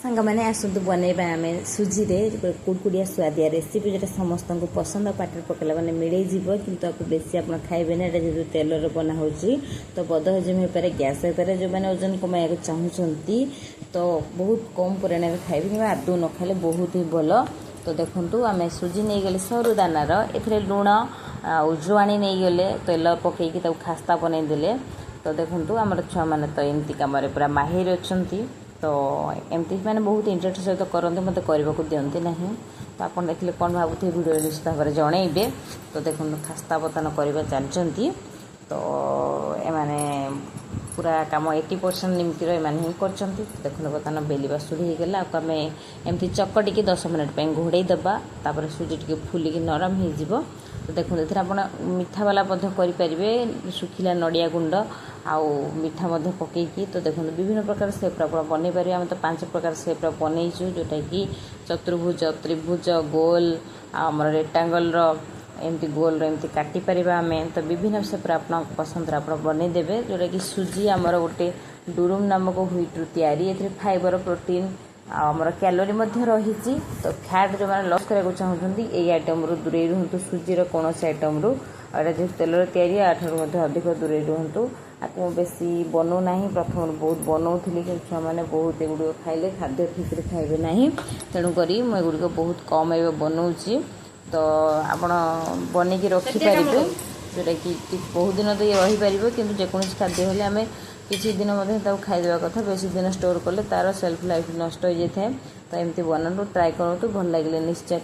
सांग मैंने आसतु बनैबा आम सुजी रे कुड़कुड़िया स्वादिया रेसिपी जो समस्त को पसंद पाटर पकड़ा मैंने मिले जीव किंतु आपको बेसी आप खाइबे ना जेहतु तेलर बना हो तो बद हजम हो पारे गैस हो पारे जो मैंने ओजन कमाइक चाहूँगी तो बहुत कम परिमाण खाइबे कि आदौ न खाइले बहुत ही भल। तो देखूँ आम सुजी नहीं गले सरू दानार ए लुण जुआणी नहीं गले तेल पकईकि खास्ता बनईदे। तो देखूँ आम छुआ मैंने तो एमती कम पूरा माहिर अच्छा तो एमती मैंने बहुत इंटरेस्ट सहित करते मत करने को दिखती ना। तो आप देखिए कौन भावुथे भिडियो निश्चित भाव में जनइबे। तो देखो खास्ता बर्तन करवा चलती तो एमाने पूरा कम 80% निमतिर एमाने ही कर देखो बर्तमान बेलिबा सुड़ी होगला आपको आम एमती चकटिकी 10 मिनट घोड़े दबा तापर सुजी टी फुलिकी नरम हो। तो देखो ये आप मीठा वाला करें सुखिला नड़िया गुंड आउ मीठा पकईकी। तो देखो विभिन्न प्रकार सेप्र आप बनई पारे आम तो 5 प्रकार सेप्र बनईचु जोटा कि चतुर्भुज त्रिभुज गोल आमर रेक्टांगल एमती गोल एमती काटी पार आम। तो विभिन्न सेप्र आप पसंद आप बनईदेवे जोटा कि सुजी आमर गोटे डुरुम नामक व्हिट तैयारी ए फाइबर प्रोटीन आमर कैलोरी रही। तो फैट जो मैंने लॉस करने चाहूँगी यही आइटम रू दूरे रुहतु सुजीर कौन आइटम रू और जो तेलर तैयारी आठू अधिक दूरे रुहतु। आपको बेसी बनाऊना प्रथम बहुत बनाऊली कि छुआ मैंने बहुत एगुड़ खाइले खाद्य ठीक से खाइबे ना तेणुक मुझे बहुत कम एवं बनाऊँगी। तो आप बनईकी रखिपारे जोटा कि बहुत दिन तो ये रहीपर कि जेकोसी खाद्य हेल्ले आम किसी दिन खाईदेवा कथा बेसी दिन स्टोर कले तार सेल्फ लाइफ नष्ट हो जाए। तो एमती बनातु ट्राए करूँ भल लगे निश्चय।